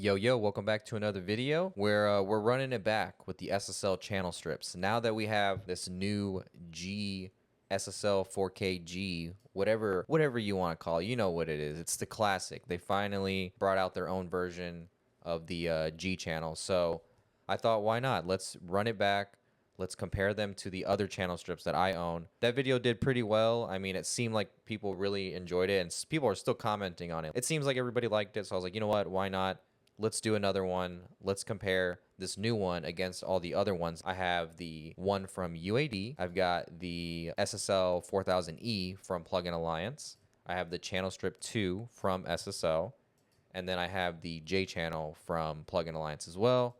Yo, welcome back to another video where we're running it back with the SSL channel strips. Now that we have this new G SSL 4K G, whatever you want to call it, you know what it is. It's the classic. They finally brought out their own version of the G channel. So I thought, why not? Let's run it back. Let's compare them to the other channel strips that I own. That video did pretty well. I mean, it seemed like people really enjoyed it, and people are still commenting on it. It seems like everybody liked it, so I was like, you know what? Why not? Let's do another one. Let's compare this new one against all the other ones. I have the one from UAD. I've got the SSL 4000E from Plugin Alliance. I have the Channel Strip 2 from SSL. And then I have the J channel from Plugin Alliance as well.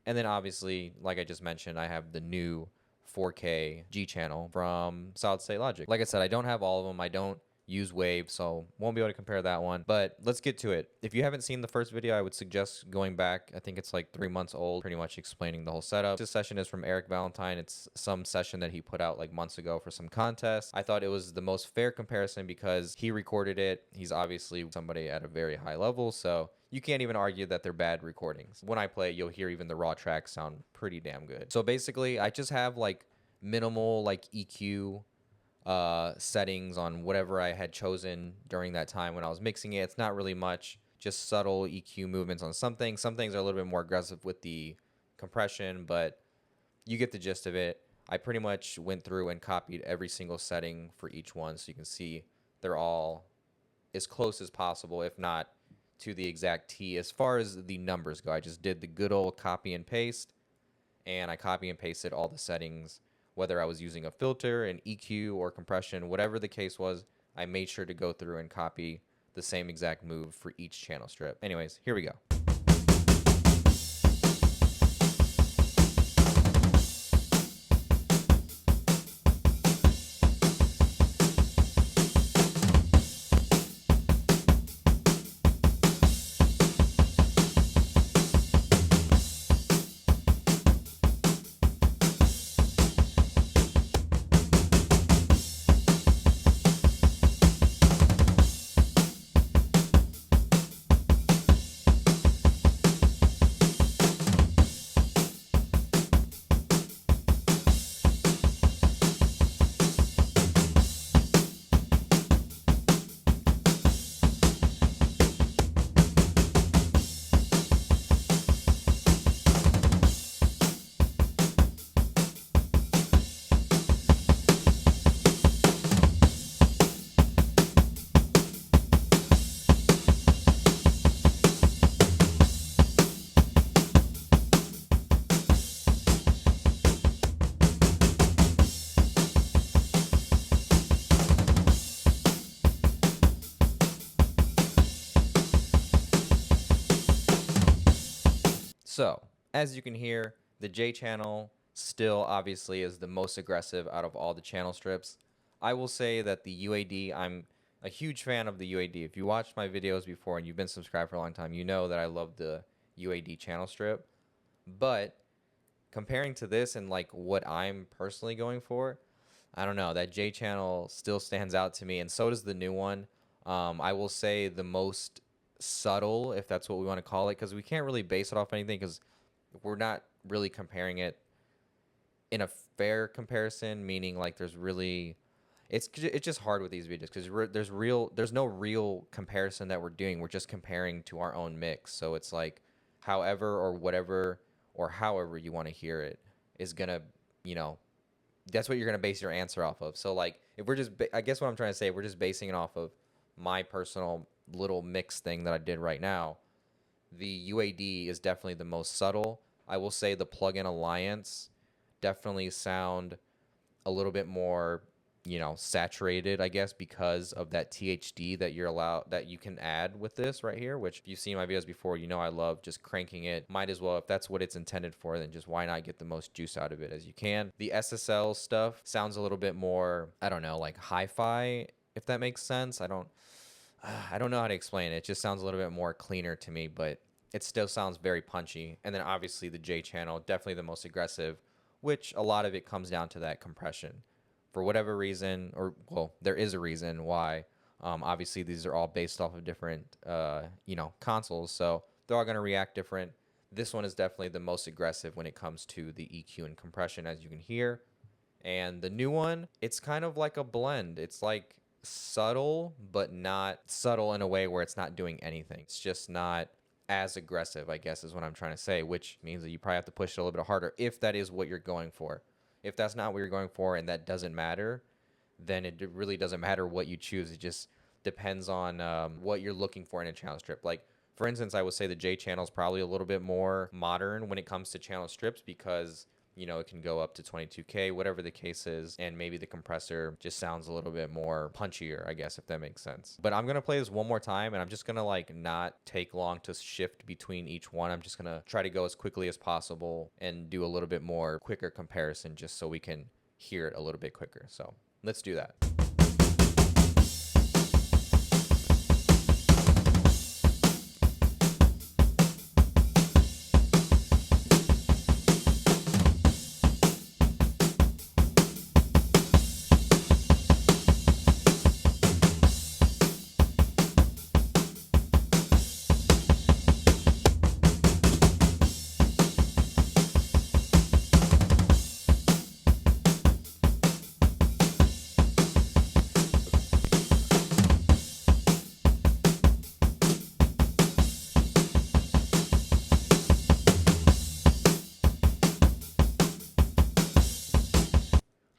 And then obviously, like I just mentioned, I have the new 4K G channel from Solid State Logic. Like I said, I don't have all of them. I don't use Wave, so won't be able to compare that one. But let's get to it. If you haven't seen the first video, I would suggest going back. I think it's like 3 months old, pretty much explaining the whole setup. This session is from Eric Valentine. It's some session that he put out like months ago for some contest. I thought it was the most fair comparison because he recorded it. He's obviously somebody at a very high level, so you can't even argue that they're bad recordings. When I play it, you'll hear even the raw tracks sound pretty damn good. So basically, I just have like minimal like EQ settings on whatever I had chosen during that time when I was mixing it. It's not really much, just subtle EQ movements on some things. Some things are a little bit more aggressive with the compression, but you get the gist of it. I pretty much went through and copied every single setting for each one, so you can see they're all as close as possible, if not to the exact T as far as the numbers go. I just did the good old copy and paste, and I copy and pasted all the settings, whether I was using a filter, an EQ, or compression, whatever the case was. I made sure to go through and copy the same exact move for each channel strip. Anyways, here we go. So, as you can hear, the J channel still obviously is the most aggressive out of all the channel strips. I will say that the UAD, I'm a huge fan of the UAD. If you watched my videos before and you've been subscribed for a long time, you know that I love the UAD channel strip. But comparing to this and like what I'm personally going for, I don't know, that J channel still stands out to me, and so does the new one. I will say the most subtle, if that's what we want to call it, because we can't really base it off anything because we're not really comparing it in a fair comparison, meaning like there's really it's just hard with these videos because there's no real comparison that we're doing. We're just comparing to our own mix, so it's like however or whatever or however you want to hear it is gonna, you know, that's what you're gonna base your answer off of. So like if we're just I guess what I'm trying to say, we're just basing it off of my personal little mix thing that I did right now. The UAD is definitely the most subtle. I will say the Plugin Alliance definitely sound a little bit more, you know, saturated, I guess, because of that THD that you can add with this right here, which if you've seen my videos before, you know I love just cranking it. Might as well, if that's what it's intended for, then just why not get the most juice out of it as you can. The SSL stuff sounds a little bit more, I don't know, like hi-fi, if that makes sense. I don't know how to explain it. It just sounds a little bit more cleaner to me, but it still sounds very punchy. And then obviously the J channel, definitely the most aggressive, which a lot of it comes down to that compression. For whatever reason, or well, there is a reason why. Obviously, these are all based off of different, you know, consoles. So They're all going to react different. This one is definitely the most aggressive when it comes to the EQ and compression, as you can hear. And the new one, it's kind of like a blend. It's like subtle, but not subtle in a way where it's not doing anything. It's just not as aggressive, I guess is what I'm trying to say, which means that you probably have to push it a little bit harder if that is what you're going for. If that's not what you're going for and that doesn't matter, then it really doesn't matter what you choose. It just depends on what you're looking for in a channel strip. Like, for instance, I would say the J channel is probably a little bit more modern when it comes to channel strips because, you know, it can go up to 22K, whatever the case is, and maybe the compressor just sounds a little bit more punchier, I guess, if that makes sense. But I'm gonna play this one more time, and I'm just gonna like not take long to shift between each one. I'm just gonna try to go as quickly as possible and do a little bit more quicker comparison just so we can hear it a little bit quicker. So let's do that.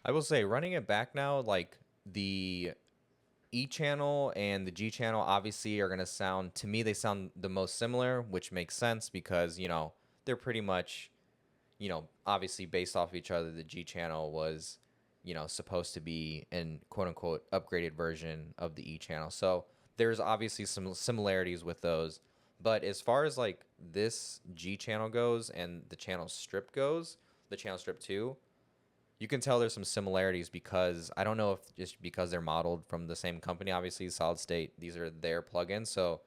I will say, running it back now, like the E channel and the G channel obviously are going to sound, to me, they sound the most similar, which makes sense because, you know, they're pretty much, you know, obviously based off of each other. The G channel was, you know, supposed to be an quote unquote upgraded version of the E channel. So there's obviously some similarities with those. But as far as like this G channel goes and the channel strip goes, the channel strip 2, you can tell there's some similarities because I don't know if just because they're modeled from the same company, obviously Solid State, these are their plugins. So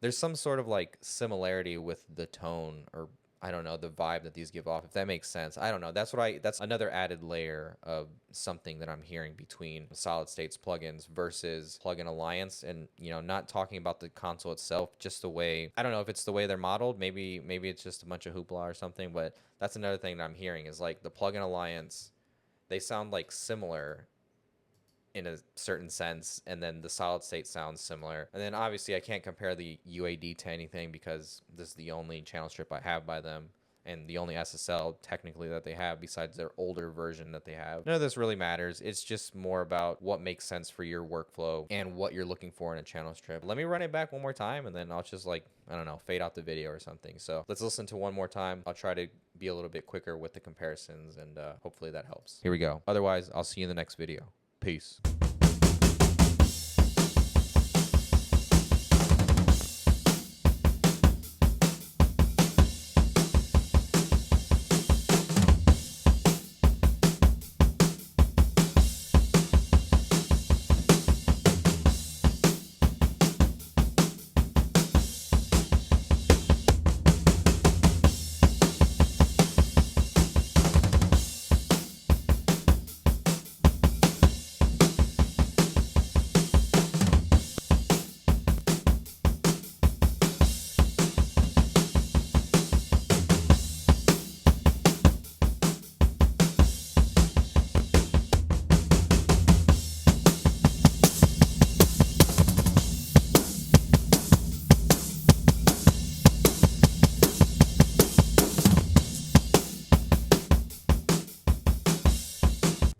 there's some sort of like similarity with the tone, or I don't know, the vibe that these give off, if that makes sense. I don't know. That's another added layer of something that I'm hearing between Solid State's plugins versus Plugin Alliance. And, you know, not talking about the console itself, just the way, I don't know if it's the way they're modeled. Maybe it's just a bunch of hoopla or something, but that's another thing that I'm hearing is like the Plugin Alliance, they sound like similar in a certain sense, and then the Solid State sounds similar. And then obviously I can't compare the UAD to anything because this is the only channel strip I have by them and the only SSL technically that they have besides their older version that they have. None of this really matters. It's just more about what makes sense for your workflow and what you're looking for in a channel strip. Let me run it back one more time and then I'll just like, I don't know, fade out the video or something. So let's listen to one more time. I'll try to be a little bit quicker with the comparisons and hopefully that helps. Here we go. Otherwise, I'll see you in the next video. Peace.